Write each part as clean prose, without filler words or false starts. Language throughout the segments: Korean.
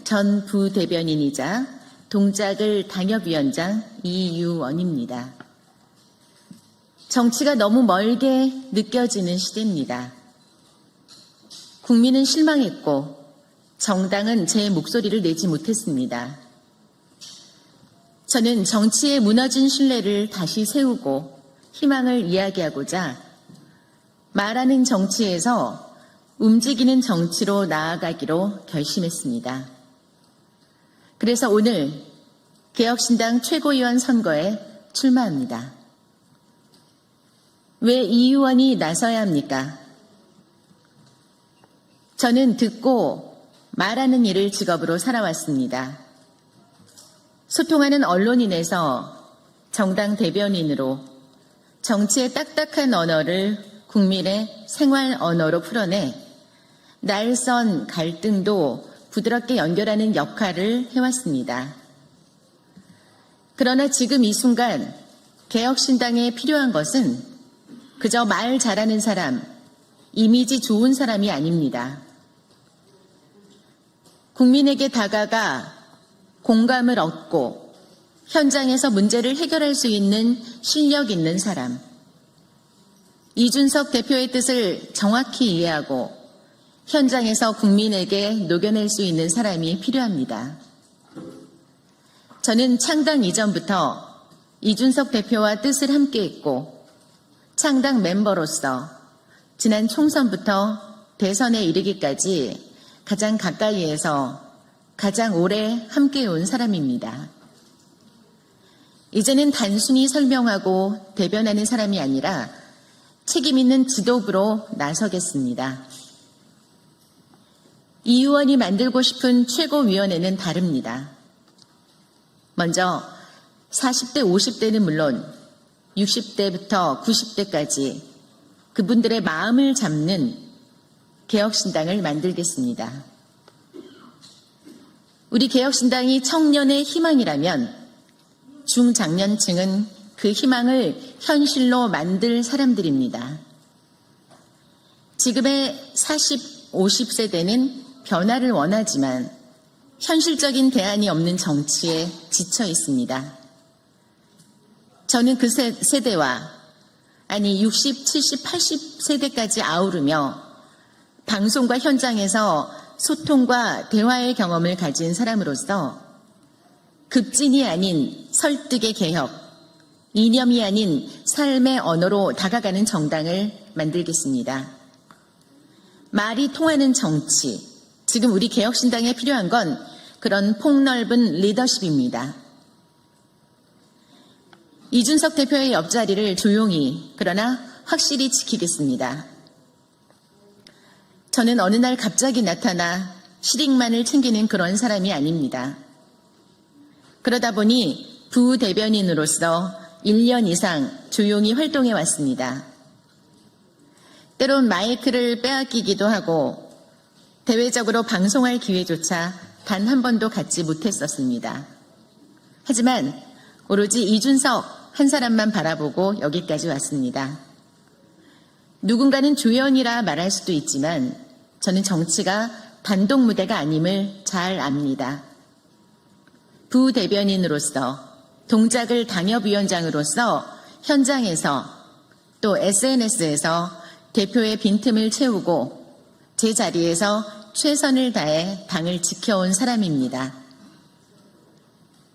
전 부대변인이자 동작을 당협위원장 이유원입니다. 정치가 너무 멀게 느껴지는 시대입니다. 국민은 실망했고 정당은 제 목소리를 내지 못했습니다. 저는 정치에 무너진 신뢰를 다시 세우고 희망을 이야기하고자 말하는 정치에서 움직이는 정치로 나아가기로 결심했습니다. 그래서 오늘 개혁신당 최고위원 선거에 출마합니다. 왜 이 의원이 나서야 합니까? 저는 듣고 말하는 일을 직업으로 살아왔습니다. 소통하는 언론인에서 정당 대변인으로 정치의 딱딱한 언어를 국민의 생활 언어로 풀어내 날선 갈등도 부드럽게 연결하는 역할을 해왔습니다. 그러나 지금 이 순간 개혁신당에 필요한 것은 그저 말 잘하는 사람, 이미지 좋은 사람이 아닙니다. 국민에게 다가가 공감을 얻고 현장에서 문제를 해결할 수 있는 실력 있는 사람, 이준석 대표의 뜻을 정확히 이해하고 현장에서 국민에게 녹여낼 수 있는 사람이 필요합니다. 저는 창당 이전부터 이준석 대표와 뜻을 함께했고 창당 멤버로서 지난 총선부터 대선에 이르기까지 가장 가까이에서 가장 오래 함께해온 사람입니다. 이제는 단순히 설명하고 대변하는 사람이 아니라 책임 있는 지도부로 나서겠습니다. 이 의원이 만들고 싶은 최고위원회는 다릅니다. 먼저 40대, 50대는 물론 60대부터 90대까지 그분들의 마음을 잡는 개혁신당을 만들겠습니다. 우리 개혁신당이 청년의 희망이라면 중장년층은 그 희망을 현실로 만들 사람들입니다. 지금의 40, 50세대는 변화를 원하지만 현실적인 대안이 없는 정치에 지쳐 있습니다. 저는 그 세대와 아니 60, 70, 80세대까지 아우르며 방송과 현장에서 소통과 대화의 경험을 가진 사람으로서 급진이 아닌 설득의 개혁, 이념이 아닌 삶의 언어로 다가가는 정당을 만들겠습니다. 말이 통하는 정치, 지금 우리 개혁신당에 필요한 건 그런 폭넓은 리더십입니다. 이준석 대표의 옆자리를 조용히 그러나 확실히 지키겠습니다. 저는 어느 날 갑자기 나타나 실익만을 챙기는 그런 사람이 아닙니다. 그러다 보니 부대변인으로서 1년 이상 조용히 활동해 왔습니다. 때론 마이크를 빼앗기기도 하고 대외적으로 방송할 기회조차 단 한 번도 갖지 못했었습니다. 하지만 오로지 이준석 한 사람만 바라보고 여기까지 왔습니다. 누군가는 조연이라 말할 수도 있지만 저는 정치가 단독 무대가 아님을 잘 압니다. 부대변인으로서 동작을 당협위원장으로서 현장에서 또 SNS에서 대표의 빈틈을 채우고 제 자리에서 최선을 다해 당을 지켜온 사람입니다.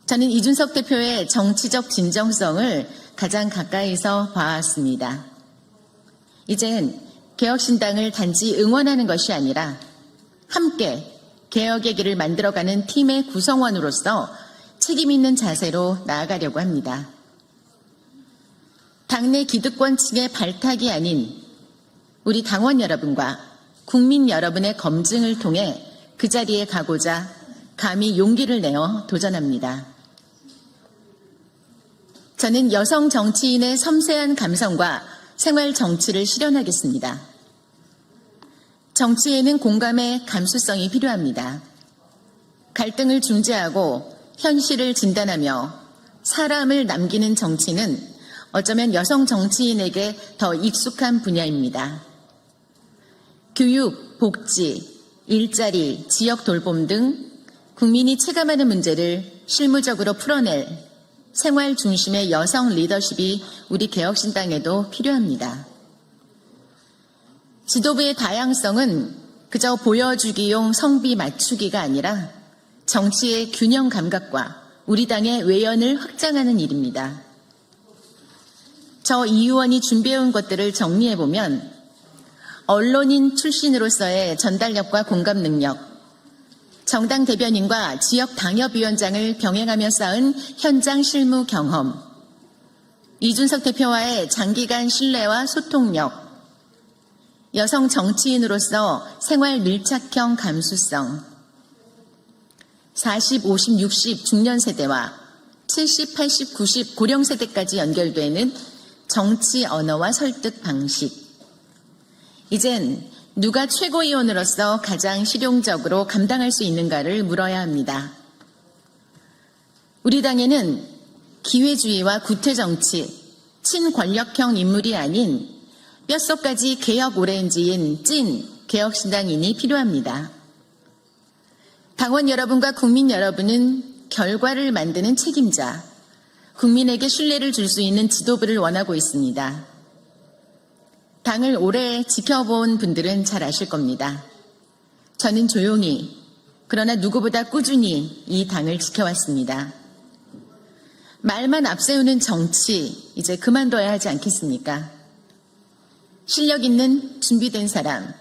저는 이준석 대표의 정치적 진정성을 가장 가까이서 봐왔습니다. 이젠 개혁신당을 단지 응원하는 것이 아니라 함께 개혁의 길을 만들어가는 팀의 구성원으로서 책임 있는 자세로 나아가려고 합니다. 당내 기득권층의 발탁이 아닌 우리 당원 여러분과 국민 여러분의 검증을 통해 그 자리에 가고자 감히 용기를 내어 도전합니다. 저는 여성 정치인의 섬세한 감성과 생활 정치를 실현하겠습니다. 정치에는 공감의 감수성이 필요합니다. 갈등을 중재하고 현실을 진단하며 사람을 남기는 정치는 어쩌면 여성 정치인에게 더 익숙한 분야입니다. 교육, 복지, 일자리, 지역 돌봄 등 국민이 체감하는 문제를 실무적으로 풀어낼 생활 중심의 여성 리더십이 우리 개혁신당에도 필요합니다. 지도부의 다양성은 그저 보여주기용 성비 맞추기가 아니라 정치의 균형 감각과 우리 당의 외연을 확장하는 일입니다. 저 이 의원이 준비해온 것들을 정리해보면 언론인 출신으로서의 전달력과 공감 능력, 정당 대변인과 지역 당협위원장을 병행하며 쌓은 현장 실무 경험, 이준석 대표와의 장기간 신뢰와 소통력, 여성 정치인으로서 생활 밀착형 감수성, 40, 50, 60 중년 세대와 70, 80, 90 고령 세대까지 연결되는 정치 언어와 설득 방식. 이젠 누가 최고위원으로서 가장 실용적으로 감당할 수 있는가를 물어야 합니다. 우리 당에는 기회주의와 구태정치, 친권력형 인물이 아닌 뼛속까지 개혁 오렌지인 찐 개혁신당인이 필요합니다. 당원 여러분과 국민 여러분은 결과를 만드는 책임자, 국민에게 신뢰를 줄 수 있는 지도부를 원하고 있습니다. 당을 오래 지켜본 분들은 잘 아실 겁니다. 저는 조용히, 그러나 누구보다 꾸준히 이 당을 지켜왔습니다. 말만 앞세우는 정치, 이제 그만둬야 하지 않겠습니까? 실력 있는 준비된 사람,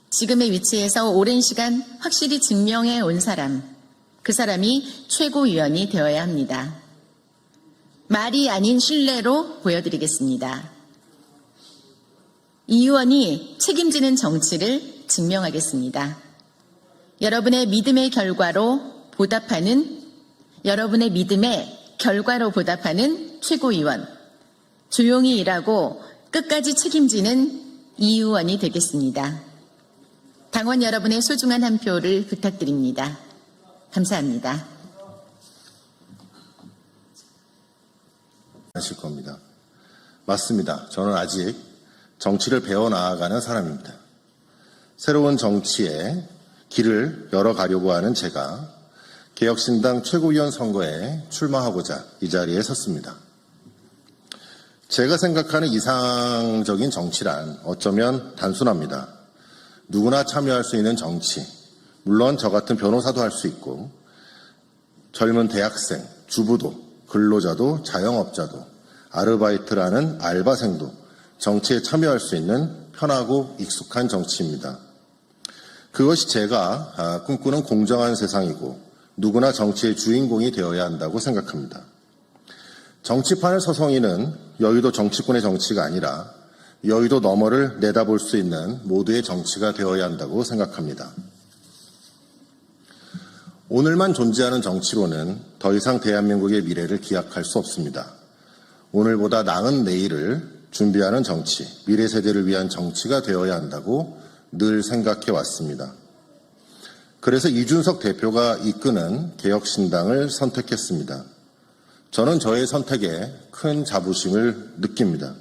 지금의 위치에서 오랜 시간 확실히 증명해 온 사람, 그 사람이 최고위원이 되어야 합니다. 말이 아닌 신뢰로 보여드리겠습니다. 이 의원이 책임지는 정치를 증명하겠습니다. 여러분의 믿음의 결과로 보답하는, 여러분의 믿음의 결과로 보답하는 최고위원, 조용히 일하고 끝까지 책임지는 이 의원이 되겠습니다. 당원 여러분의 소중한 한 표를 부탁드립니다. 감사합니다. 하실 겁니다. 맞습니다. 저는 아직 정치를 배워나가는 사람입니다. 새로운 정치의 길을 열어가려고 하는 제가 개혁신당 최고위원 선거에 출마하고자 이 자리에 섰습니다. 제가 생각하는 이상적인 정치란 어쩌면 단순합니다. 누구나 참여할 수 있는 정치, 물론 저 같은 변호사도 할 수 있고 젊은 대학생, 주부도, 근로자도, 자영업자도, 아르바이트라는 알바생도 정치에 참여할 수 있는 편하고 익숙한 정치입니다. 그것이 제가 꿈꾸는 공정한 세상이고 누구나 정치의 주인공이 되어야 한다고 생각합니다. 정치판을 서성이는 여의도 정치꾼의 정치가 아니라 여의도 너머를 내다볼 수 있는 모두의 정치가 되어야 한다고 생각합니다. 오늘만 존재하는 정치로는 더 이상 대한민국의 미래를 기약할 수 없습니다. 오늘보다 나은 내일을 준비하는 정치, 미래 세대를 위한 정치가 되어야 한다고 늘 생각해 왔습니다. 그래서 이준석 대표가 이끄는 개혁신당을 선택했습니다. 저는 저의 선택에 큰 자부심을 느낍니다.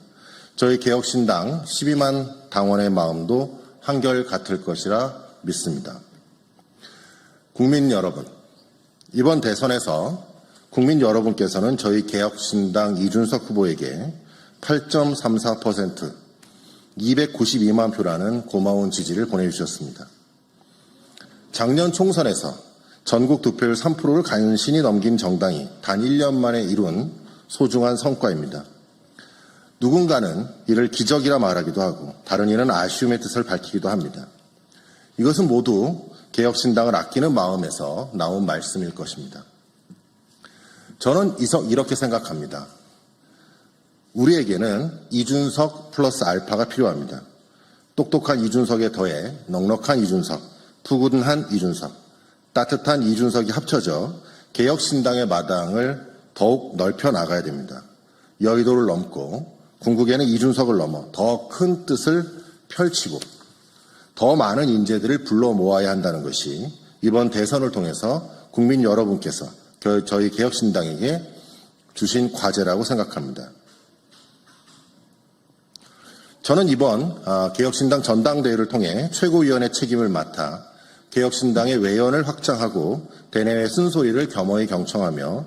저희 개혁신당 12만 당원의 마음도 한결 같을 것이라 믿습니다. 국민 여러분, 이번 대선에서 국민 여러분께서는 저희 개혁신당 이준석 후보에게 8.34%, 292만 표라는 고마운 지지를 보내주셨습니다. 작년 총선에서 전국 득표율 3%를 간신히 넘긴 정당이 단 1년 만에 이룬 소중한 성과입니다. 누군가는 이를 기적이라 말하기도 하고 다른 이는 아쉬움의 뜻을 밝히기도 합니다. 이것은 모두 개혁신당을 아끼는 마음에서 나온 말씀일 것입니다. 저는 이렇게 생각합니다. 우리에게는 이준석 플러스 알파가 필요합니다. 똑똑한 이준석에 더해 넉넉한 이준석, 푸근한 이준석, 따뜻한 이준석이 합쳐져 개혁신당의 마당을 더욱 넓혀 나가야 됩니다. 여의도를 넘고 궁극에는 이준석을 넘어 더 큰 뜻을 펼치고 더 많은 인재들을 불러 모아야 한다는 것이 이번 대선을 통해서 국민 여러분께서 저희 개혁신당에게 주신 과제라고 생각합니다. 저는 이번 개혁신당 전당대회를 통해 최고위원의 책임을 맡아 개혁신당의 외연을 확장하고 대내외 쓴소리를 겸허히 경청하며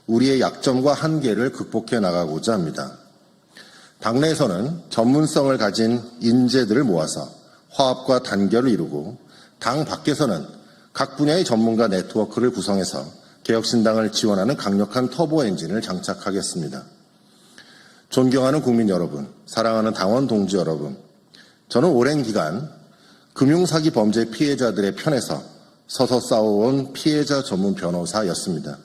우리의 약점과 한계를 극복해 나가고자 합니다. 당내에서는 전문성을 가진 인재들을 모아서 화합과 단결을 이루고 당 밖에서는 각 분야의 전문가 네트워크를 구성해서 개혁신당을 지원하는 강력한 터보 엔진을 장착하겠습니다. 존경하는 국민 여러분, 사랑하는 당원 동지 여러분, 저는 오랜 기간 금융사기 범죄 피해자들의 편에서 서서 싸워온 피해자 전문 변호사였습니다.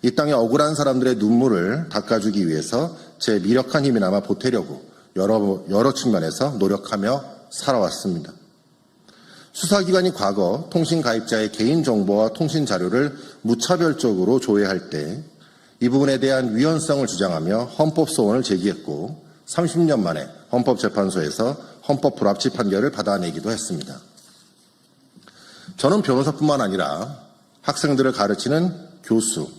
이 땅의 억울한 사람들의 눈물을 닦아주기 위해서 제 미력한 힘이나마 보태려고 여러 측면에서 노력하며 살아왔습니다. 수사기관이 과거 통신 가입자의 개인정보와 통신 자료를 무차별적으로 조회할 때 이 부분에 대한 위헌성을 주장하며 헌법소원을 제기했고 30년 만에 헌법재판소에서 헌법 불합치 판결을 받아내기도 했습니다. 저는 변호사뿐만 아니라 학생들을 가르치는 교수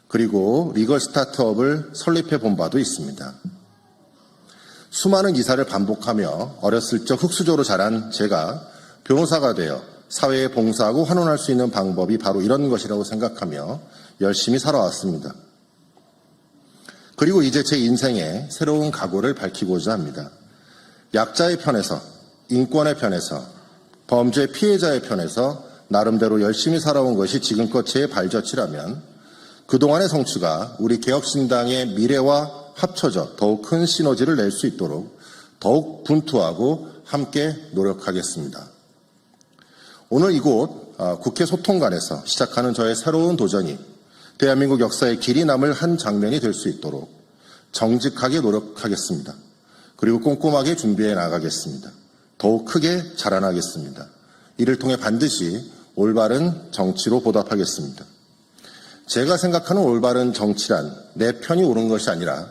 그리고 리걸 스타트업을 설립해 본 바도 있습니다. 수많은 이사를 반복하며 어렸을 적 흙수저로 자란 제가 변호사가 되어 사회에 봉사하고 환원할 수 있는 방법이 바로 이런 것이라고 생각하며 열심히 살아왔습니다. 그리고 이제 제 인생의 새로운 각오를 밝히고자 합니다. 약자의 편에서, 인권의 편에서, 범죄 피해자의 편에서 나름대로 열심히 살아온 것이 지금껏 제 발자취라면 그동안의 성취가 우리 개혁신당의 미래와 합쳐져 더욱 큰 시너지를 낼 수 있도록 더욱 분투하고 함께 노력하겠습니다. 오늘 이곳 국회 소통관에서 시작하는 저의 새로운 도전이 대한민국 역사에 길이 남을 한 장면이 될 수 있도록 정직하게 노력하겠습니다. 그리고 꼼꼼하게 준비해 나가겠습니다. 더욱 크게 자라나겠습니다. 이를 통해 반드시 올바른 정치로 보답하겠습니다. 제가 생각하는 올바른 정치란 내 편이 옳은 것이 아니라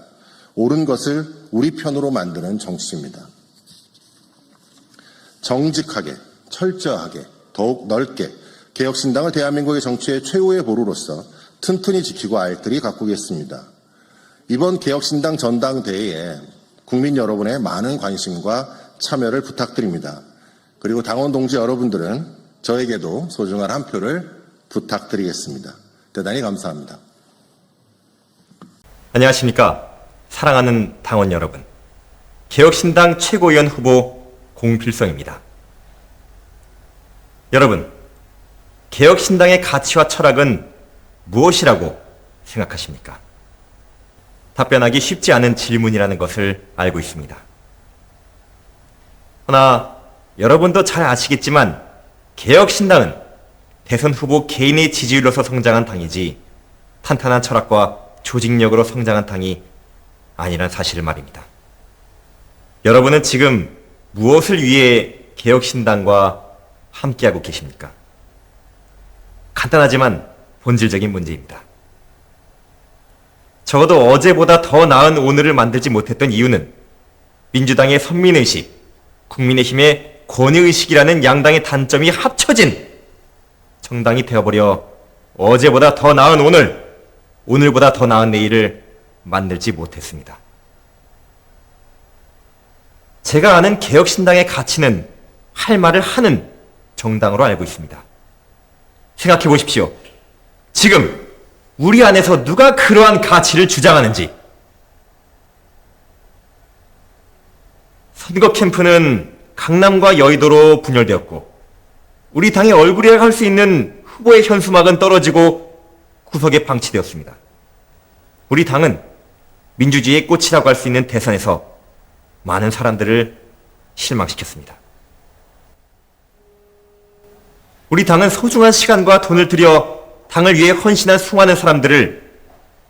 옳은 것을 우리 편으로 만드는 정치입니다. 정직하게, 철저하게, 더욱 넓게 개혁신당을 대한민국의 정치의 최후의 보루로서 튼튼히 지키고 알뜰히 가꾸겠습니다. 이번 개혁신당 전당대회에 국민 여러분의 많은 관심과 참여를 부탁드립니다. 그리고 당원 동지 여러분들은 저에게도 소중한 한 표를 부탁드리겠습니다. 대단히 감사합니다. 안녕하십니까. 사랑하는 당원 여러분. 개혁신당 최고위원 후보 공필성입니다. 여러분, 개혁신당의 가치와 철학은 무엇이라고 생각하십니까? 답변하기 쉽지 않은 질문이라는 것을 알고 있습니다. 허나 여러분도 잘 아시겠지만 개혁신당은 대선 후보 개인의 지지율로서 성장한 당이지 탄탄한 철학과 조직력으로 성장한 당이 아니란 사실을 말입니다. 여러분은 지금 무엇을 위해 개혁신당과 함께하고 계십니까? 간단하지만 본질적인 문제입니다. 적어도 어제보다 더 나은 오늘을 만들지 못했던 이유는 민주당의 선민의식, 국민의힘의 권위의식이라는 양당의 단점이 합쳐진 정당이 되어버려 어제보다 더 나은 오늘, 오늘보다 더 나은 내일을 만들지 못했습니다. 제가 아는 개혁신당의 가치는 할 말을 하는 정당으로 알고 있습니다. 생각해 보십시오. 지금 우리 안에서 누가 그러한 가치를 주장하는지. 선거 캠프는 강남과 여의도로 분열되었고 우리 당의 얼굴이라 할 수 있는 후보의 현수막은 떨어지고 구석에 방치되었습니다. 우리 당은 민주주의의 꽃이라고 할 수 있는 대선에서 많은 사람들을 실망시켰습니다. 우리 당은 소중한 시간과 돈을 들여 당을 위해 헌신한 수많은 사람들을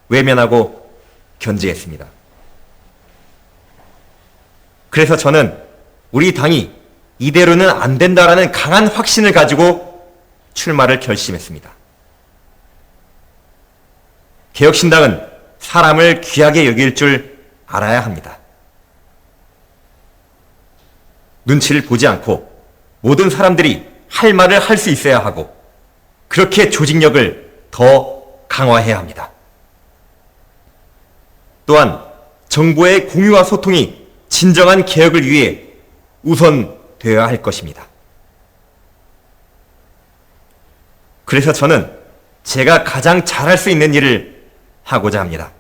외면하고 견제했습니다. 그래서 저는 우리 당이 이대로는 안 된다라는 강한 확신을 가지고 출마를 결심했습니다. 개혁신당은 사람을 귀하게 여길 줄 알아야 합니다. 눈치를 보지 않고 모든 사람들이 할 말을 할 수 있어야 하고 그렇게 조직력을 더 강화해야 합니다. 또한 정보의 공유와 소통이 진정한 개혁을 위해 우선되어야 할 것입니다. 그래서 저는 제가 가장 잘할 수 있는 일을 하고자 합니다.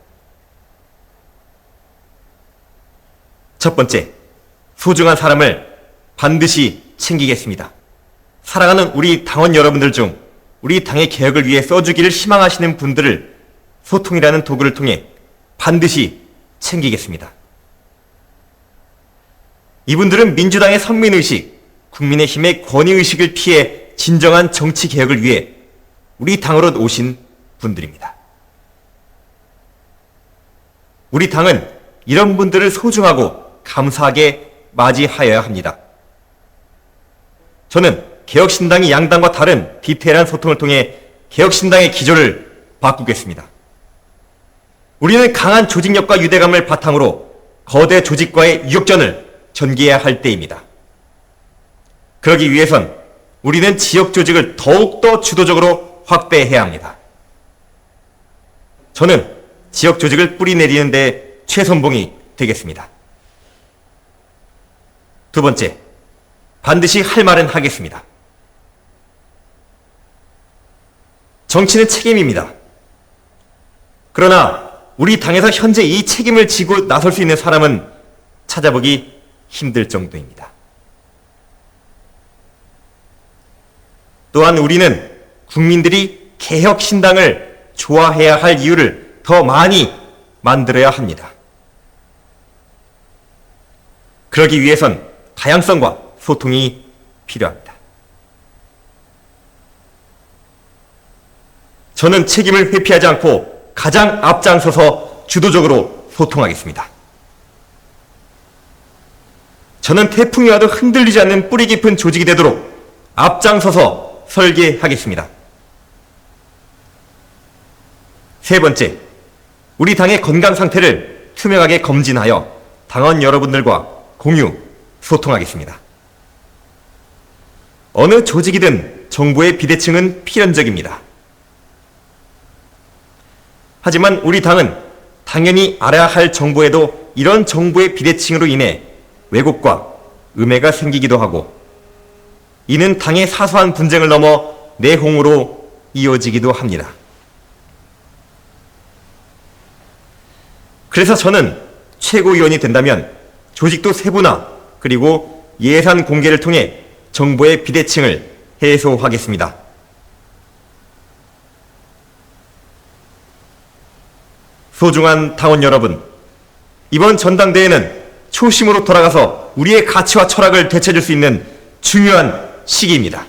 첫 번째, 소중한 사람을 반드시 챙기겠습니다. 사랑하는 우리 당원 여러분들 중 우리 당의 개혁을 위해 써주기를 희망하시는 분들을 소통이라는 도구를 통해 반드시 챙기겠습니다. 이분들은 민주당의 선민의식, 국민의힘의 권위의식을 피해 진정한 정치 개혁을 위해 우리 당으로 오신 분들입니다. 우리 당은 이런 분들을 소중하고 감사하게 맞이하여야 합니다. 저는 개혁신당이 양당과 다른 디테일한 소통을 통해 개혁신당의 기조를 바꾸겠습니다. 우리는 강한 조직력과 유대감을 바탕으로 거대 조직과의 유격전을 전개해야 할 때입니다. 그러기 위해선 우리는 지역 조직을 더욱더 주도적으로 확대해야 합니다. 저는 지역 조직을 뿌리내리는 데 최선봉이 되겠습니다. 두 번째, 반드시 할 말은 하겠습니다. 정치는 책임입니다. 그러나 우리 당에서 현재 이 책임을 지고 나설 수 있는 사람은 찾아보기 힘들 정도입니다. 또한 우리는 국민들이 개혁신당을 좋아해야 할 이유를 더 많이 만들어야 합니다. 그러기 위해선 다양성과 소통이 필요합니다. 저는 책임을 회피하지 않고 가장 앞장서서 주도적으로 소통하겠습니다. 저는 태풍이 와도 흔들리지 않는 뿌리 깊은 조직이 되도록 앞장서서 설계하겠습니다. 세 번째, 우리 당의 건강 상태를 투명하게 검진하여 당원 여러분들과 공유, 소통하겠습니다. 어느 조직이든 정부의 비대칭은 필연적입니다. 하지만 우리 당은 당연히 알아야 할 정보에도 이런 정보의 비대칭으로 인해 왜곡과 음해가 생기기도 하고 이는 당의 사소한 분쟁을 넘어 내홍으로 이어지기도 합니다. 그래서 저는 최고위원이 된다면 조직도 세분화 그리고 예산 공개를 통해 정보의 비대칭을 해소하겠습니다. 소중한 당원 여러분, 이번 전당대회는 초심으로 돌아가서 우리의 가치와 철학을 되찾을 수 있는 중요한 시기입니다.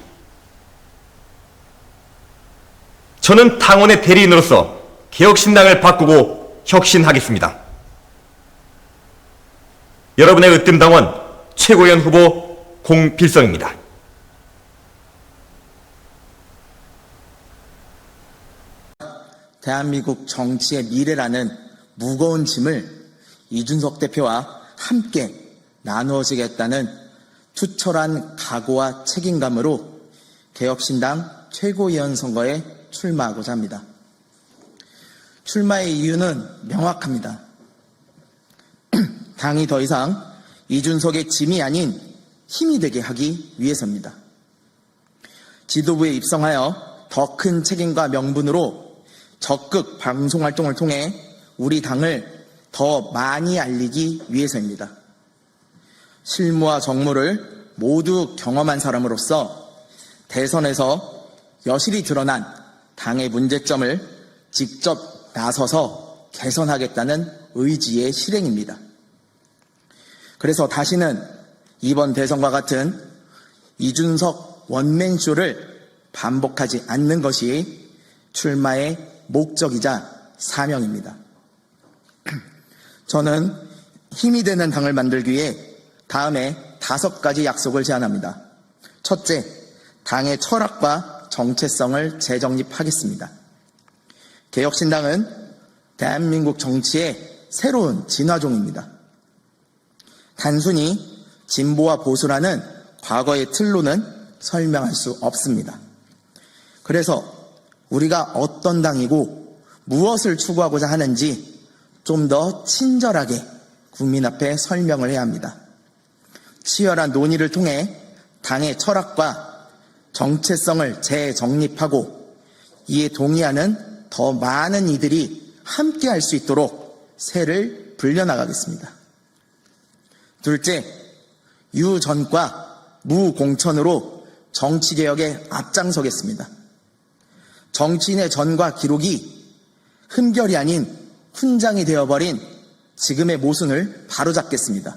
저는 당원의 대리인으로서 개혁신당을 바꾸고 혁신하겠습니다. 여러분의 으뜸당원 최고위원 후보 공필성입니다. 대한민국 정치의 미래라는 무거운 짐을 이준석 대표와 함께 나누어지겠다는 투철한 각오와 책임감으로 개혁신당 최고위원 선거에 출마하고자 합니다. 출마의 이유는 명확합니다. 당이 더 이상 이준석의 짐이 아닌 힘이 되게 하기 위해서입니다. 지도부에 입성하여 더 큰 책임과 명분으로 적극 방송활동을 통해 우리 당을 더 많이 알리기 위해서입니다. 실무와 정무를 모두 경험한 사람으로서 대선에서 여실히 드러난 당의 문제점을 직접 나서서 개선하겠다는 의지의 실행입니다. 그래서 다시는 이번 대선과 같은 이준석 원맨쇼를 반복하지 않는 것이 출마의 목적이자 사명입니다. 저는 힘이 되는 당을 만들기 위해 다음에 5가지 약속을 제안합니다. 첫째, 당의 철학과 정체성을 재정립하겠습니다. 개혁신당은 대한민국 정치의 새로운 진화종입니다. 단순히 진보와 보수라는 과거의 틀로는 설명할 수 없습니다. 그래서 우리가 어떤 당이고 무엇을 추구하고자 하는지 좀 더 친절하게 국민 앞에 설명을 해야 합니다. 치열한 논의를 통해 당의 철학과 정체성을 재정립하고 이에 동의하는 더 많은 이들이 함께 할 수 있도록 새를 불려나가겠습니다. 둘째, 유전과 무공천으로 정치개혁에 앞장서겠습니다. 정치인의 전과 기록이 흠결이 아닌 훈장이 되어버린 지금의 모순을 바로잡겠습니다.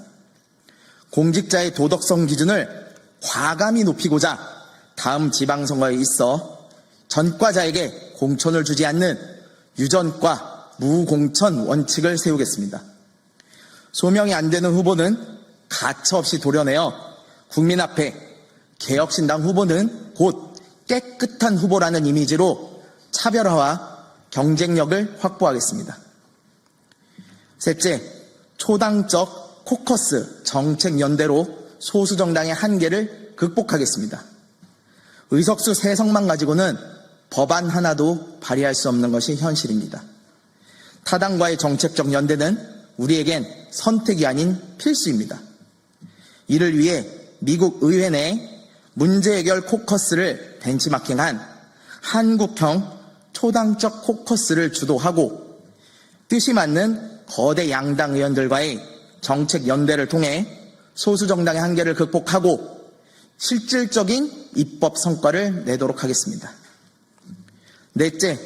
공직자의 도덕성 기준을 과감히 높이고자 다음 지방선거에 있어 전과자에게 공천을 주지 않는 유전과 무공천 원칙을 세우겠습니다. 소명이 안 되는 후보는 가차없이 도려내어 국민 앞에 개혁신당 후보는 곧 깨끗한 후보라는 이미지로 차별화와 경쟁력을 확보하겠습니다. 셋째, 초당적 코커스 정책연대로 소수정당의 한계를 극복하겠습니다. 의석수 3석만 가지고는 법안 하나도 발의할 수 없는 것이 현실입니다. 타당과의 정책적 연대는 우리에겐 선택이 아닌 필수입니다. 이를 위해 미국 의회 내 문제 해결 코커스를 벤치마킹한 한국형 초당적 코커스를 주도하고 뜻이 맞는 거대 양당 의원들과의 정책 연대를 통해 소수 정당의 한계를 극복하고 실질적인 입법 성과를 내도록 하겠습니다. 넷째,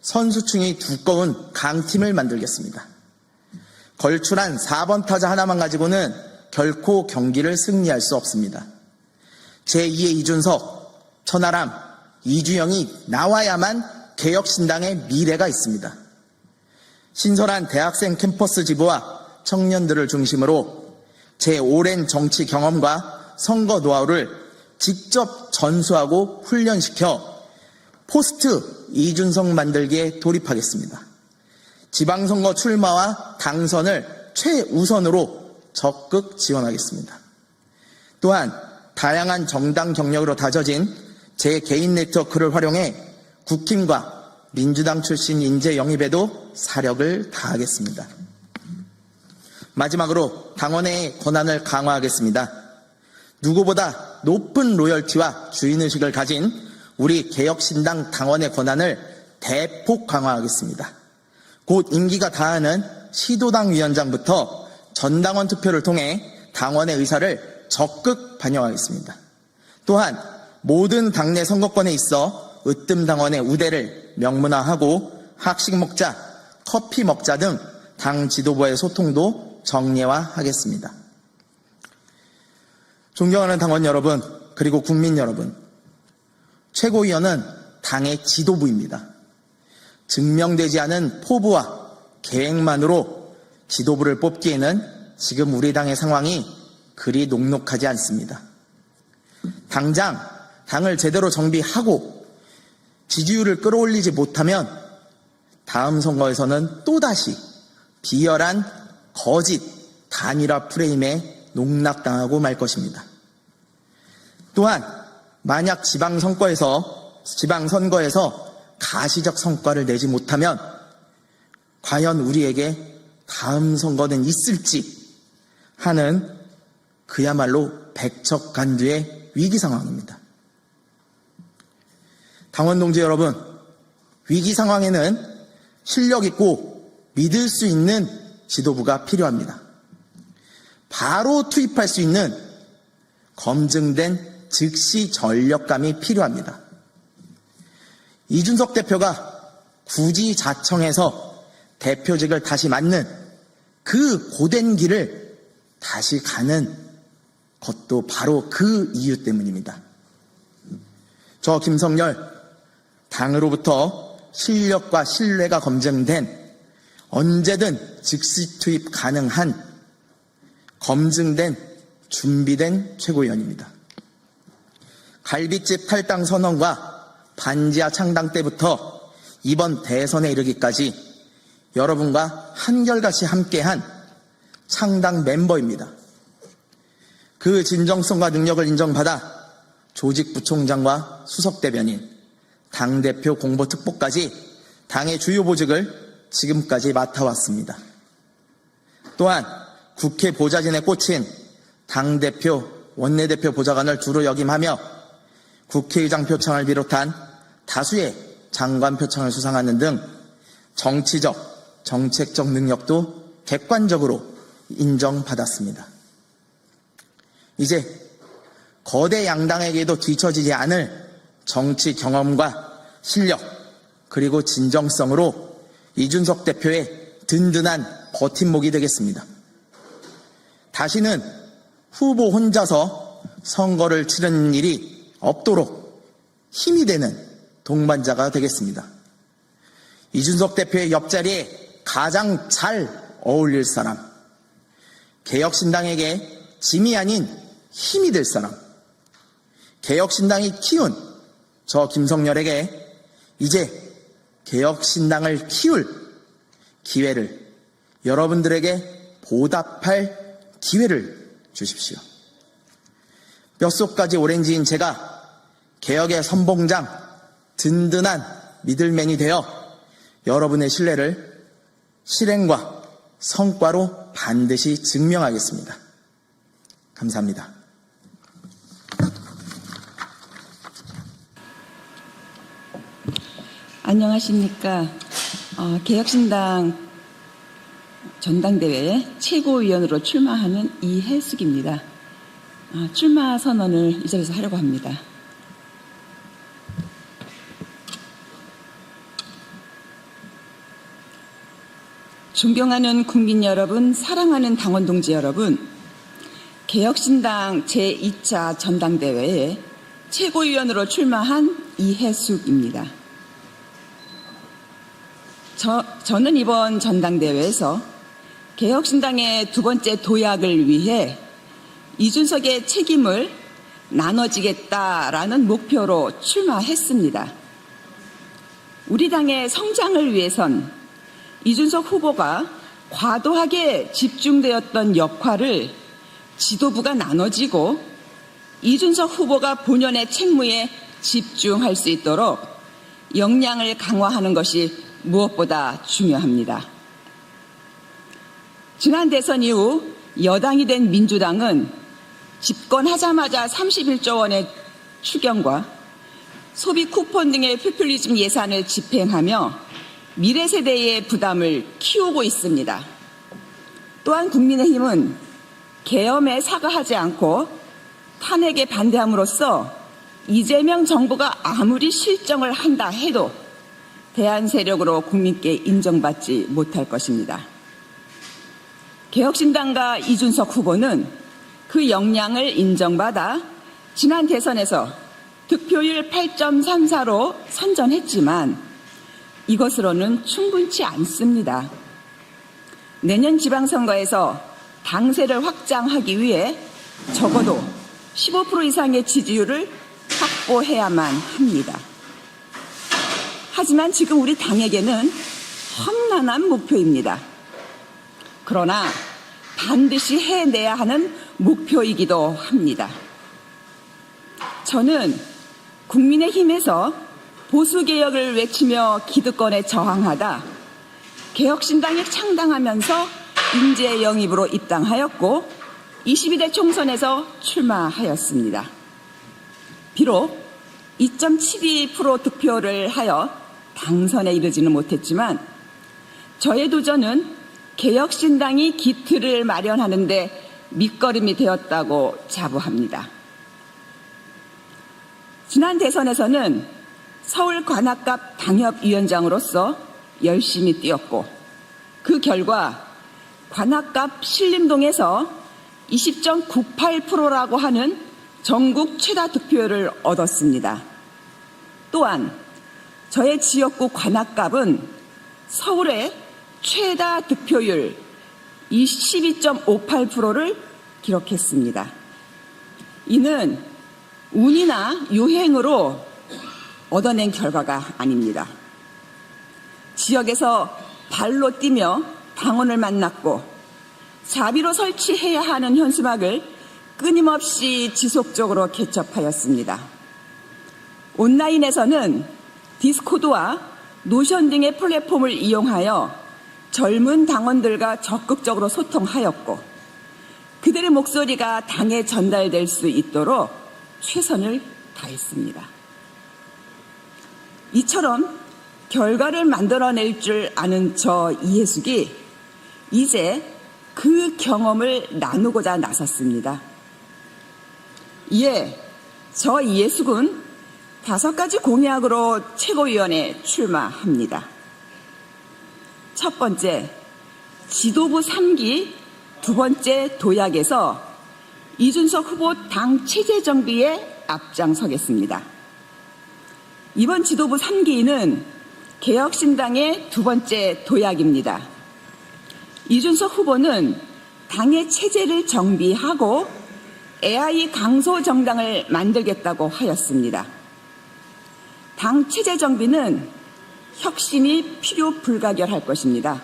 선수층이 두꺼운 강팀을 만들겠습니다. 걸출한 4번 타자 하나만 가지고는 결코 경기를 승리할 수 없습니다. 제2의 이준석, 천하람, 이주영이 나와야만 개혁신당의 미래가 있습니다. 신설한 대학생 캠퍼스 지부와 청년들을 중심으로 제 오랜 정치 경험과 선거 노하우를 직접 전수하고 훈련시켜 포스트 이준석 만들기에 돌입하겠습니다. 지방선거 출마와 당선을 최우선으로 적극 지원하겠습니다. 또한 다양한 정당 경력으로 다져진 제 개인 네트워크를 활용해 국힘과 민주당 출신 인재 영입에도 사력을 다하겠습니다. 마지막으로 당원의 권한을 강화하겠습니다. 누구보다 높은 로열티와 주인의식을 가진 우리 개혁신당 당원의 권한을 대폭 강화하겠습니다. 곧 임기가 다하는 시도당 위원장부터 전당원 투표를 통해 당원의 의사를 적극 반영하겠습니다. 또한 모든 당내 선거권에 있어 으뜸 당원의 우대를 명문화하고 학식 먹자, 커피 먹자 등 당 지도부의 소통도 정례화하겠습니다. 존경하는 당원 여러분, 그리고 국민 여러분, 최고위원은 당의 지도부입니다. 증명되지 않은 포부와 계획만으로 지도부를 뽑기에는 지금 우리 당의 상황이 그리 녹록하지 않습니다. 당장 당을 제대로 정비하고 지지율을 끌어올리지 못하면 다음 선거에서는 또다시 비열한 거짓 단일화 프레임에 농락당하고 말 것입니다. 또한 만약 지방선거에서 가시적 성과를 내지 못하면 과연 우리에게 다음 선거는 있을지 하는 그야말로 백척간두의 위기 상황입니다. 당원 동지 여러분, 위기 상황에는 실력 있고 믿을 수 있는 지도부가 필요합니다. 바로 투입할 수 있는 검증된 즉시 전력감이 필요합니다. 이준석 대표가 굳이 자청해서 대표직을 다시 맡는 그 고된 길을 다시 가는 것도 바로 그 이유 때문입니다. 저 김성열, 당으로부터 실력과 신뢰가 검증된 언제든 즉시 투입 가능한 검증된 준비된 최고위원입니다. 갈비집 탈당 선언과 반지하 창당 때부터 이번 대선에 이르기까지 여러분과 한결같이 함께한 창당 멤버입니다. 그 진정성과 능력을 인정받아 조직부총장과 수석대변인, 당대표 공보특보까지 당의 주요 보직을 지금까지 맡아왔습니다. 또한 국회 보좌진에 꽂힌 당대표, 원내대표 보좌관을 주로 역임하며 국회의장 표창을 비롯한 다수의 장관 표창을 수상하는 등 정치적, 정책적 능력도 객관적으로 인정받았습니다. 이제 거대 양당에게도 뒤처지지 않을 정치 경험과 실력 그리고 진정성으로 이준석 대표의 든든한 버팀목이 되겠습니다. 다시는 후보 혼자서 선거를 치르는 일이 없도록 힘이 되는 동반자가 되겠습니다. 이준석 대표의 옆자리에 가장 잘 어울릴 사람, 개혁신당에게 짐이 아닌 힘이 될 사람, 개혁신당이 키운 저 김성렬에게 이제 개혁신당을 키울 기회를, 여러분들에게 보답할 기회를 주십시오. 뼛속까지 오렌지인 제가 개혁의 선봉장, 든든한 미들맨이 되어 여러분의 신뢰를 실행과 성과로 반드시 증명하겠습니다. 감사합니다. 안녕하십니까. 개혁신당 전당대회에 최고위원으로 출마하는 이혜숙입니다. 출마 선언을 이 자리에서 하려고 합니다. 존경하는 국민 여러분, 사랑하는 당원 동지 여러분, 개혁신당 제2차 전당대회에 최고위원으로 출마한 이혜숙입니다. 저는 이번 전당대회에서 개혁신당의 두 번째 도약을 위해 이준석의 책임을 나눠지겠다라는 목표로 출마했습니다. 우리 당의 성장을 위해선 이준석 후보가 과도하게 집중되었던 역할을 지도부가 나눠지고 이준석 후보가 본연의 책무에 집중할 수 있도록 역량을 강화하는 것이 무엇보다 중요합니다. 지난 대선 이후 여당이 된 민주당은 집권하자마자 31조 원의 추경과 소비 쿠폰 등의 포퓰리즘 예산을 집행하며 미래 세대의 부담을 키우고 있습니다. 또한 국민의힘은 계엄에 사과하지 않고 탄핵에 반대함으로써 이재명 정부가 아무리 실정을 한다 해도 대안 세력으로 국민께 인정받지 못할 것입니다. 개혁신당과 이준석 후보는 그 역량을 인정받아 지난 대선에서 득표율 8.34로 선전했지만 이것으로는 충분치 않습니다. 내년 지방선거에서 당세를 확장하기 위해 적어도 15% 이상의 지지율을 확보해야만 합니다. 하지만 지금 우리 당에게는 험난한 목표입니다. 그러나 반드시 해내야 하는 목표이기도 합니다. 저는 국민의힘에서 보수개혁을 외치며 기득권에 저항하다 개혁신당이 창당하면서 인재 영입으로 입당하였고 22대 총선에서 출마하였습니다. 비록 2.72% 득표를 하여 당선에 이르지는 못했지만 저의 도전은 개혁신당이 기틀을 마련하는 데 밑거름이 되었다고 자부합니다. 지난 대선에서는 서울 관악갑 당협위원장으로서 열심히 뛰었고 그 결과 관악갑 신림동에서 20.98%라고 하는 전국 최다 득표율을 얻었습니다. 또한 저의 지역구 관악갑은 서울의 최다 득표율 22.58%를 기록했습니다. 이는 운이나 유행으로 얻어낸 결과가 아닙니다. 지역에서 발로 뛰며 당원을 만났고 자비로 설치해야 하는 현수막을 끊임없이 지속적으로 개첩하였습니다. 온라인에서는 디스코드와 노션 등의 플랫폼을 이용하여 젊은 당원들과 적극적으로 소통하였고 그들의 목소리가 당에 전달될 수 있도록 최선을 다했습니다. 이처럼 결과를 만들어낼 줄 아는 저 이해숙이 이제 그 경험을 나누고자 나섰습니다. 이에 저 이해숙은 5가지 공약으로 최고위원에 출마합니다. 첫 번째, 지도부 3기 두 번째 도약에서 이준석 후보 당 체제 정비에 앞장서겠습니다. 이번 지도부 3기는 개혁신당의 두 번째 도약입니다. 이준석 후보는 당의 체제를 정비하고 AI 강소 정당을 만들겠다고 하였습니다. 당 체제 정비는 혁신이 필요 불가결할 것입니다.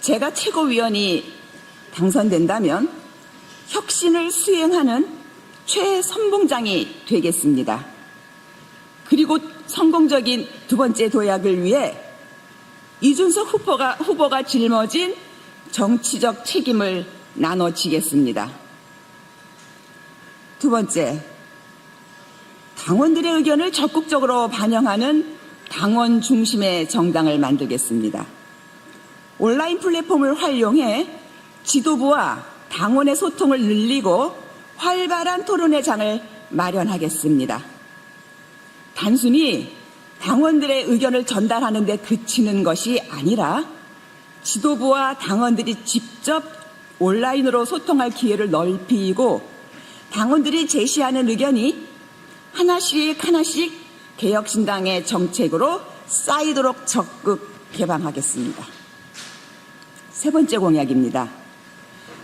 제가 최고위원이 당선된다면 혁신을 수행하는 최선봉장이 되겠습니다. 그리고 성공적인 두 번째 도약을 위해 이준석 후보가 짊어진 정치적 책임을 나눠지겠습니다. 두 번째, 당원들의 의견을 적극적으로 반영하는 당원 중심의 정당을 만들겠습니다. 온라인 플랫폼을 활용해 지도부와 당원의 소통을 늘리고 활발한 토론회 장을 마련하겠습니다. 단순히 당원들의 의견을 전달하는 데 그치는 것이 아니라 지도부와 당원들이 직접 온라인으로 소통할 기회를 넓히고 당원들이 제시하는 의견이 하나씩 개혁신당의 정책으로 쌓이도록 적극 개방하겠습니다. 세 번째 공약입니다.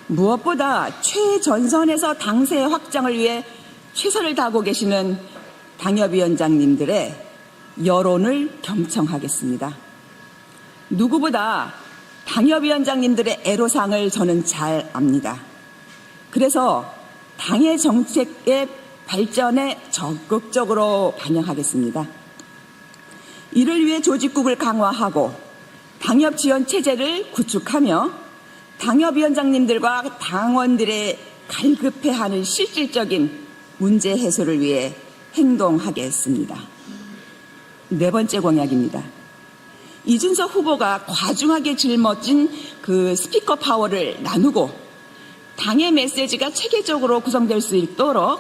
무엇보다 최전선에서 당세 확장을 위해 최선을 다하고 계시는 당협위원장님들의 여론을 경청하겠습니다. 누구보다 당협위원장님들의 애로사항을 저는 잘 압니다. 그래서 당의 정책의 발전에 적극적으로 반영하겠습니다. 이를 위해 조직국을 강화하고 당협 지원 체제를 구축하며 당협위원장님들과 당원들의 갈급해하는 실질적인 문제 해소를 위해 행동하겠습니다. 네 번째 공약입니다. 이준석 후보가 과중하게 짊어진 그 스피커 파워를 나누고 당의 메시지가 체계적으로 구성될 수 있도록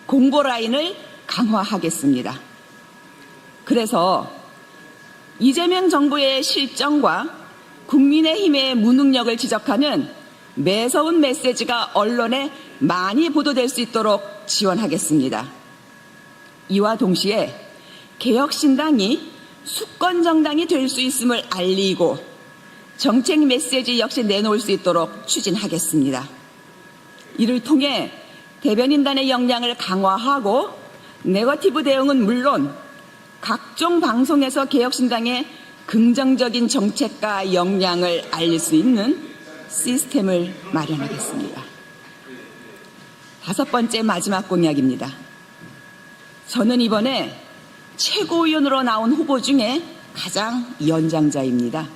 공보 라인을 강화하겠습니다. 그래서 이재명 정부의 실정과 국민의힘의 무능력을 지적하는 매서운 메시지가 언론에 많이 보도될 수 있도록 지원하겠습니다. 이와 동시에 개혁신당이 수권정당이 될 수 있음을 알리고 정책 메시지 역시 내놓을 수 있도록 추진하겠습니다. 이를 통해 대변인단의 역량을 강화하고 네거티브 대응은 물론 각종 방송에서 개혁신당의 긍정적인 정책과 역량을 알릴 수 있는 시스템을 마련하겠습니다. 5번째 마지막 공약입니다. 저는 이번에 최고위원으로 나온 후보 중에 가장 연장자입니다.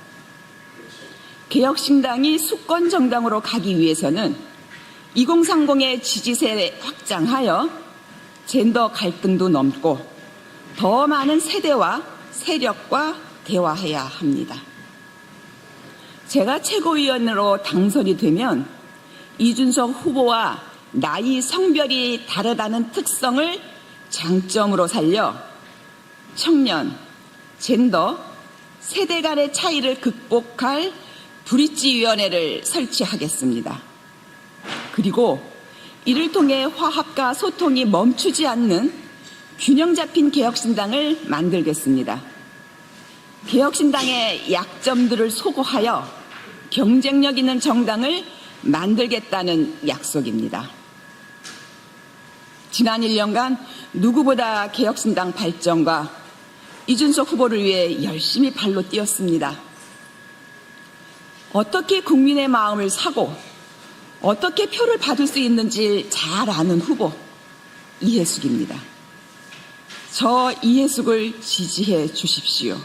개혁신당이 수권정당으로 가기 위해서는 2030의 지지세를 확장하여 젠더 갈등도 넘고 더 많은 세대와 세력과 대화해야 합니다. 제가 최고위원으로 당선이 되면 이준석 후보와 나이, 성별이 다르다는 특성을 장점으로 살려 청년, 젠더, 세대 간의 차이를 극복할 브릿지위원회를 설치하겠습니다. 그리고 이를 통해 화합과 소통이 멈추지 않는 균형 잡힌 개혁신당을 만들겠습니다. 개혁신당의 약점들을 소거하여 경쟁력 있는 정당을 만들겠다는 약속입니다. 지난 1년간 누구보다 개혁신당 발전과 이준석 후보를 위해 열심히 발로 뛰었습니다. 어떻게 국민의 마음을 사고 어떻게 표를 받을 수 있는지 잘 아는 후보 이해숙입니다. 저 이해숙을 지지해 주십시오.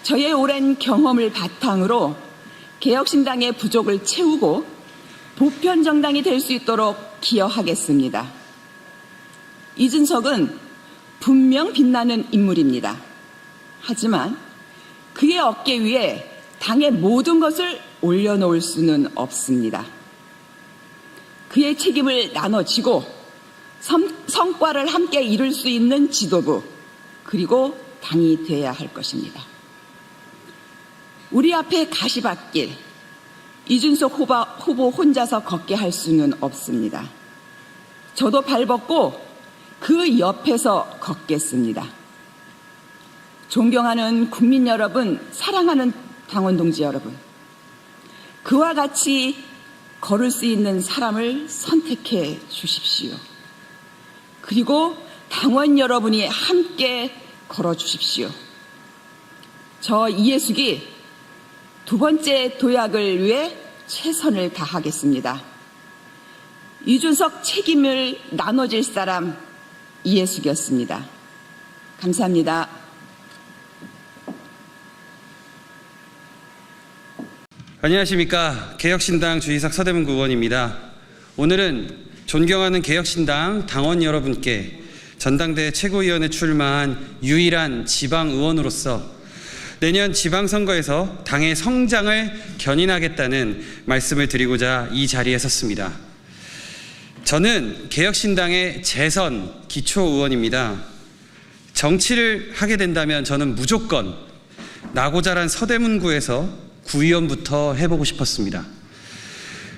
저의 오랜 경험을 바탕으로 개혁신당의 부족을 채우고 보편정당이 될 수 있도록 기여하겠습니다. 이준석은 분명 빛나는 인물입니다. 하지만 그의 어깨 위에 당의 모든 것을 올려놓을 수는 없습니다. 그의 책임을 나눠지고 성과를 함께 이룰 수 있는 지도부, 그리고 당이 되어야 할 것입니다. 우리 앞에 가시밭길, 이준석 후보 혼자서 걷게 할 수는 없습니다. 저도 발벗고 그 옆에서 걷겠습니다. 존경하는 국민 여러분, 사랑하는 당원 동지 여러분, 그와 같이 걸을 수 있는 사람을 선택해 주십시오. 그리고 당원 여러분이 함께 걸어 주십시오. 저 이해숙이 두 번째 도약을 위해 최선을 다하겠습니다. 이준석 책임을 나눠질 사람 이해숙이었습니다. 감사합니다. 안녕하십니까. 개혁신당 주희삭 서대문구 의원입니다. 오늘은 존경하는 개혁신당 당원 여러분께 전당대회 최고위원에 출마한 유일한 지방의원으로서 내년 지방선거에서 당의 성장을 견인하겠다는 말씀을 드리고자 이 자리에 섰습니다. 저는 개혁신당의 재선 기초의원입니다. 정치를 하게 된다면 저는 무조건 나고 자란 서대문구에서 구의원부터 해보고 싶었습니다.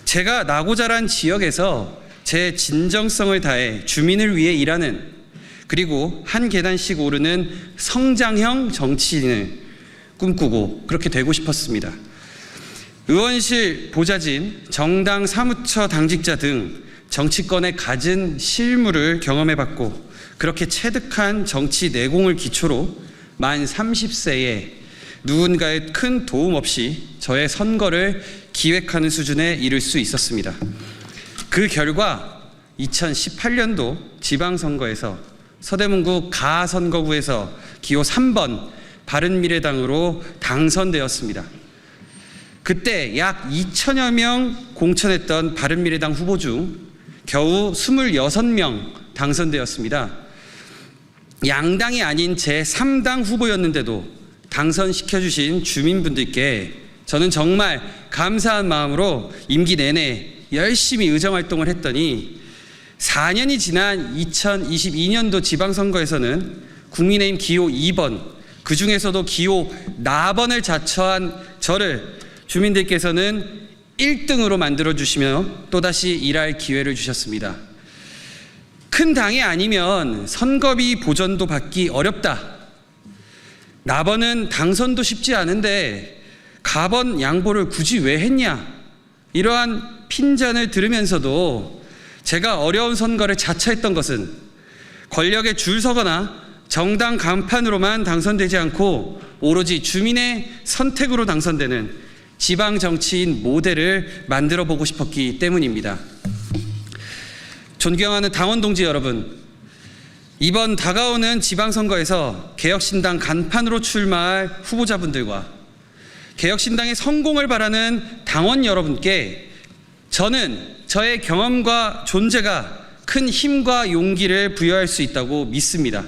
제가 나고 자란 지역에서 제 진정성을 다해 주민을 위해 일하는, 그리고 한 계단씩 오르는 성장형 정치인을 꿈꾸고 그렇게 되고 싶었습니다. 의원실 보좌진, 정당 사무처 당직자 등 정치권의 갖은 실무를 경험해봤고, 그렇게 체득한 정치 내공을 기초로 만 30세에 누군가의 큰 도움 없이 저의 선거를 기획하는 수준에 이를 수 있었습니다. 그 결과 2018년도 지방선거에서 서대문구 가선거구에서 기호 3번 바른미래당으로 당선되었습니다. 그때 약 2천여 명 공천했던 바른미래당 후보 중 겨우 26명 당선되었습니다. 양당이 아닌 제3당 후보였는데도 당선시켜주신 주민분들께 저는 정말 감사한 마음으로 임기 내내 열심히 의정활동을 했더니 4년이 지난 2022년도 지방선거에서는 국민의힘 기호 2번, 그 중에서도 기호 나번을 자처한 저를 주민들께서는 1등으로 만들어주시며 또다시 일할 기회를 주셨습니다. 큰 당이 아니면 선거비 보전도 받기 어렵다. 나번은 당선도 쉽지 않은데 가번 양보를 굳이 왜 했냐? 이러한 핀잔을 들으면서도 제가 어려운 선거를 자처했던 것은 권력에 줄 서거나 정당 간판으로만 당선되지 않고 오로지 주민의 선택으로 당선되는 지방 정치인 모델을 만들어 보고 싶었기 때문입니다. 존경하는 당원 동지 여러분, 이번 다가오는 지방선거에서 개혁신당 간판으로 출마할 후보자분들과 개혁신당의 성공을 바라는 당원 여러분께 저는 저의 경험과 존재가 큰 힘과 용기를 부여할 수 있다고 믿습니다.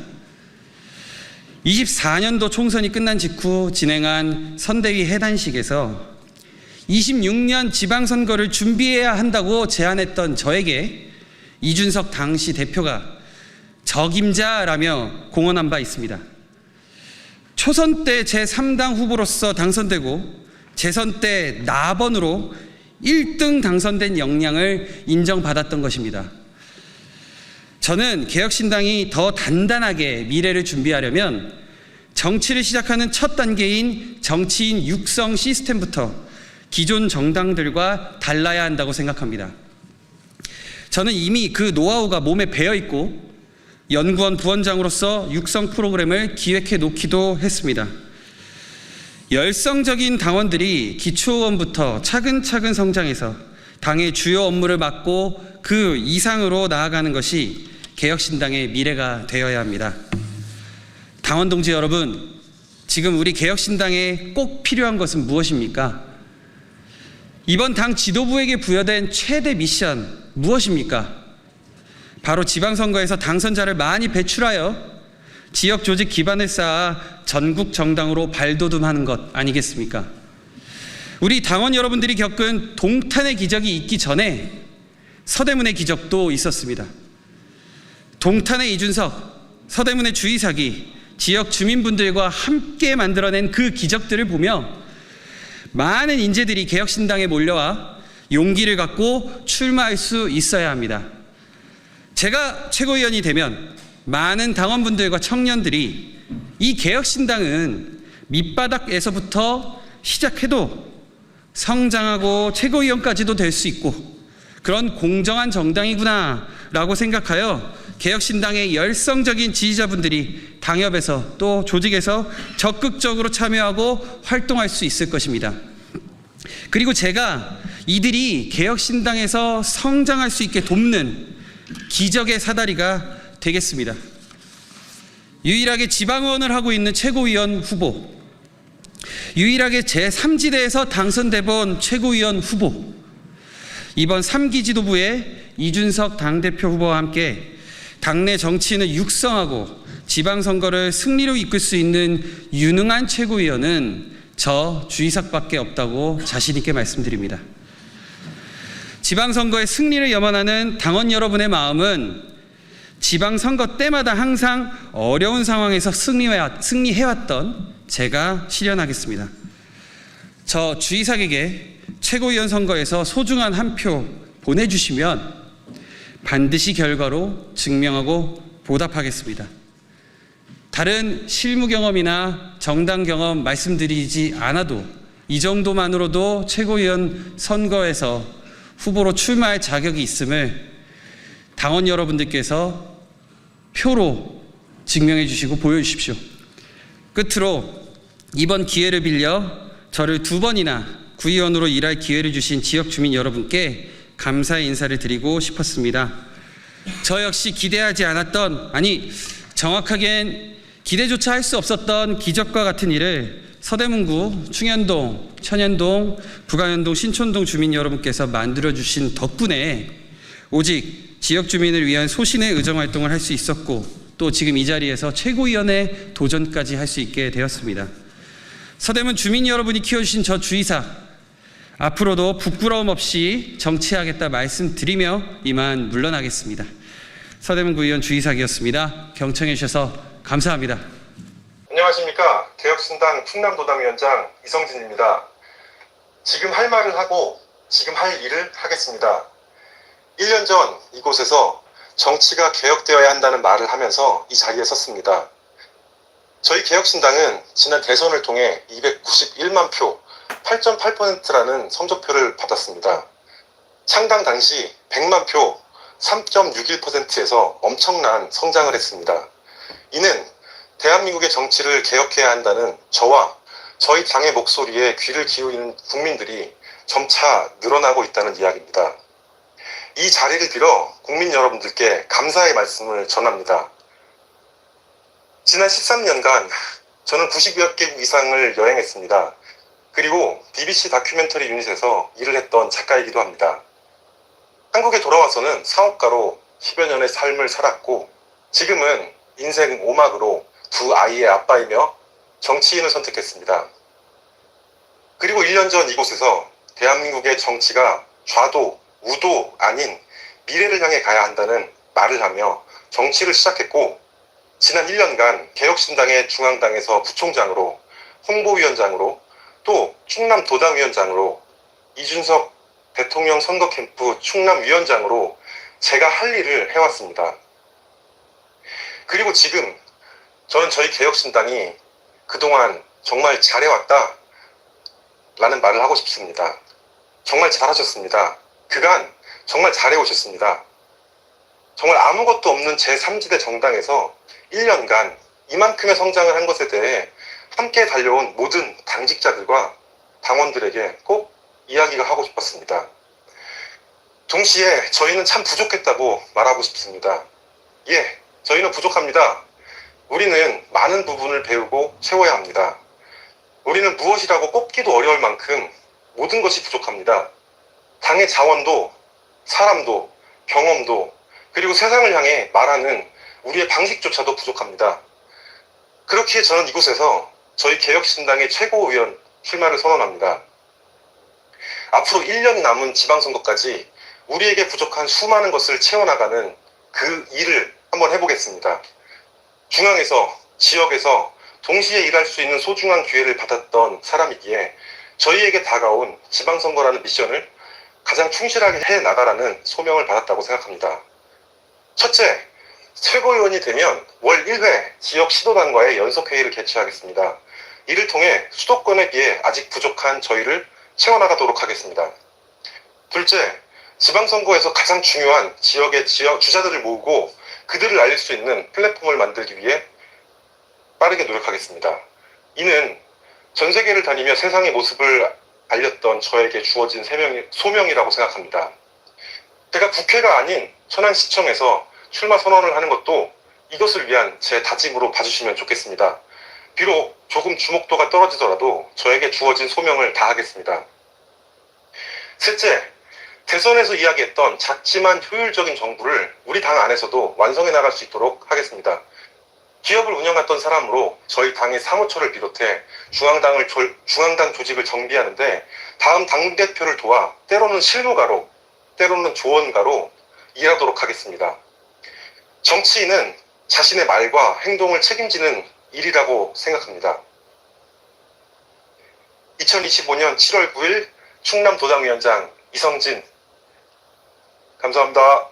24년도 총선이 끝난 직후 진행한 선대위 해단식에서 26년 지방선거를 준비해야 한다고 제안했던 저에게 이준석 당시 대표가 적임자라며 공언한 바 있습니다. 초선 때 제3당 후보로서 당선되고 재선 때 나번으로 1등 당선된 역량을 인정받았던 것입니다. 저는 개혁신당이 더 단단하게 미래를 준비하려면 정치를 시작하는 첫 단계인 정치인 육성 시스템부터 기존 정당들과 달라야 한다고 생각합니다. 저는 이미 그 노하우가 몸에 배어 있고 연구원 부원장으로서 육성 프로그램을 기획해 놓기도 했습니다. 열성적인 당원들이 기초의원부터 차근차근 성장해서 당의 주요 업무를 맡고 그 이상으로 나아가는 것이 개혁신당의 미래가 되어야 합니다. 당원 동지 여러분, 지금 우리 개혁신당에 꼭 필요한 것은 무엇입니까? 이번 당 지도부에게 부여된 최대 미션 무엇입니까? 바로 지방선거에서 당선자를 많이 배출하여 지역 조직 기반을 쌓아 전국 정당으로 발돋움하는 것 아니겠습니까? 우리 당원 여러분들이 겪은 동탄의 기적이 있기 전에 서대문의 기적도 있었습니다. 동탄의 이준석, 서대문의 주의사기, 지역 주민분들과 함께 만들어낸 그 기적들을 보며 많은 인재들이 개혁신당에 몰려와 용기를 갖고 출마할 수 있어야 합니다. 제가 최고위원이 되면 많은 당원분들과 청년들이 이 개혁신당은 밑바닥에서부터 시작해도 성장하고 최고위원까지도 될 수 있고 그런 공정한 정당이구나 라고 생각하여 개혁신당의 열성적인 지지자분들이 당협에서 또 조직에서 적극적으로 참여하고 활동할 수 있을 것입니다. 그리고 제가 이들이 개혁신당에서 성장할 수 있게 돕는 기적의 사다리가 되겠습니다. 유일하게 지방의원을 하고 있는 최고위원 후보, 유일하게 제3지대에서 당선돼 본 최고위원 후보, 이번 3기 지도부의 이준석 당대표 후보와 함께 당내 정치인을 육성하고 지방선거를 승리로 이끌 수 있는 유능한 최고위원은 저 주이삭밖에 없다고 자신 있게 말씀드립니다. 지방선거의 승리를 염원하는 당원 여러분의 마음은 지방선거 때마다 항상 어려운 상황에서 승리해왔던 제가 실현하겠습니다. 저 주이삭에게 최고위원 선거에서 소중한 한 표 보내주시면 반드시 결과로 증명하고 보답하겠습니다. 다른 실무 경험이나 정당 경험 말씀드리지 않아도 이 정도만으로도 최고위원 선거에서 후보로 출마할 자격이 있음을 당원 여러분들께서 표로 증명해 주시고 보여주십시오. 끝으로 이번 기회를 빌려 저를 2번이나 구의원으로 일할 기회를 주신 지역 주민 여러분께 감사의 인사를 드리고 싶었습니다. 저 역시 기대하지 않았던, 아니 정확하게는 기대조차 할 수 없었던 기적과 같은 일을 서대문구 충현동, 천연동, 부가현동, 신촌동 주민 여러분께서 만들어주신 덕분에 오직 지역 주민을 위한 소신의 의정활동을 할 수 있었고 또 지금 이 자리에서 최고위원에 도전까지 할 수 있게 되었습니다. 서대문 주민 여러분이 키워주신 저 주이삭, 앞으로도 부끄러움 없이 정치하겠다 말씀드리며 이만 물러나겠습니다. 서대문 구의원 주이삭이었습니다. 경청해 주셔서 감사합니다. 안녕하십니까. 개혁신당 충남도당위원장 이성진입니다. 지금 할 말을 하고 지금 할 일을 하겠습니다. 1년 전 이곳에서 정치가 개혁되어야 한다는 말을 하면서 이 자리에 섰습니다. 저희 개혁신당은 지난 대선을 통해 291만 표, 8.8%라는 성적표를 받았습니다. 창당 당시 100만 표, 3.61%에서 엄청난 성장을 했습니다. 이는 대한민국의 정치를 개혁해야 한다는 저와 저희 당의 목소리에 귀를 기울이는 국민들이 점차 늘어나고 있다는 이야기입니다. 이 자리를 빌어 국민 여러분들께 감사의 말씀을 전합니다. 지난 13년간 저는 90여 개 이상을 여행했습니다. 그리고 BBC 다큐멘터리 유닛에서 일을 했던 작가이기도 합니다. 한국에 돌아와서는 사업가로 10여 년의 삶을 살았고 지금은 인생 5막으로 2 아이의 아빠이며 정치인을 선택했습니다. 그리고 1년 전 이곳에서 대한민국의 정치가 좌도 우도 아닌 미래를 향해 가야 한다는 말을 하며 정치를 시작했고 지난 1년간 개혁신당의 중앙당에서 부총장으로 홍보위원장으로 또 충남도당위원장으로 이준석 대통령 선거 캠프 충남위원장으로 제가 할 일을 해왔습니다. 그리고 지금 저는 저희 개혁신당이 그동안 정말 잘해왔다 라는 말을 하고 싶습니다. 정말 잘하셨습니다. 그간 정말 잘해오셨습니다. 정말 아무것도 없는 제3지대 정당에서 1년간 이만큼의 성장을 한 것에 대해 함께 달려온 모든 당직자들과 당원들에게 꼭 이야기가 하고 싶었습니다. 동시에 저희는 참 부족했다고 말하고 싶습니다. 예, 저희는 부족합니다. 우리는 많은 부분을 배우고 채워야 합니다. 우리는 무엇이라고 꼽기도 어려울 만큼 모든 것이 부족합니다. 당의 자원도, 사람도, 경험도, 그리고 세상을 향해 말하는 우리의 방식조차도 부족합니다. 그렇기에 저는 이곳에서 저희 개혁신당의 최고위원 출마를 선언합니다. 앞으로 1년 남은 지방선거까지 우리에게 부족한 수많은 것을 채워나가는 그 일을 한번 해보겠습니다. 중앙에서, 지역에서 동시에 일할 수 있는 소중한 기회를 받았던 사람이기에 저희에게 다가온 지방선거라는 미션을 가장 충실하게 해나가라는 소명을 받았다고 생각합니다. 첫째, 최고위원이 되면 월 1회 지역 시도단과의 연석회의를 개최하겠습니다. 이를 통해 수도권에 비해 아직 부족한 저희를 채워나가도록 하겠습니다. 둘째, 지방선거에서 가장 중요한 지역의 주자들을 모으고 그들을 알릴 수 있는 플랫폼을 만들기 위해 빠르게 노력하겠습니다. 이는 전 세계를 다니며 세상의 모습을 알렸던 저에게 주어진 소명이라고 생각합니다. 제가 국회가 아닌 천안시청에서 출마 선언을 하는 것도 이것을 위한 제 다짐으로 봐주시면 좋겠습니다. 비록 조금 주목도가 떨어지더라도 저에게 주어진 소명을 다하겠습니다. 셋째, 대선에서 이야기했던 작지만 효율적인 정부를 우리 당 안에서도 완성해 나갈 수 있도록 하겠습니다. 기업을 운영했던 사람으로 저희 당의 사무처를 비롯해 중앙당 조직을 정비하는데 다음 당대표를 도와 때로는 실무가로, 때로는 조언가로 일하도록 하겠습니다. 정치인은 자신의 말과 행동을 책임지는 일이라고 생각합니다. 2025년 7월 9일 충남도당위원장 이성진. 감사합니다.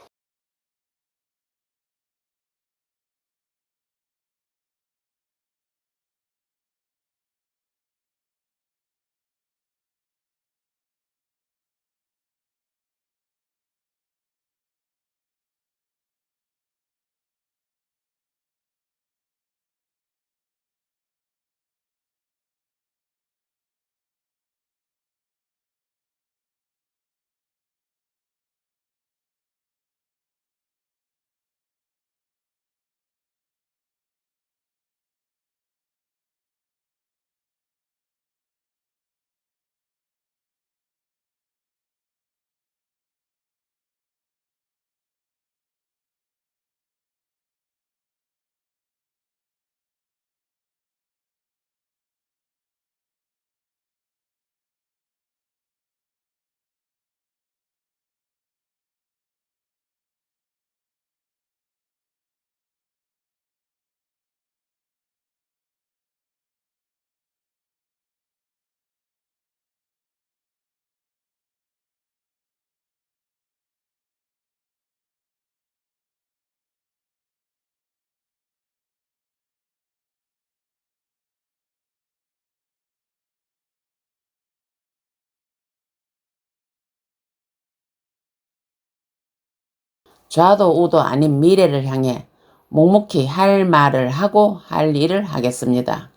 좌도 우도 아닌 미래를 향해 묵묵히 할 말을 하고 할 일을 하겠습니다.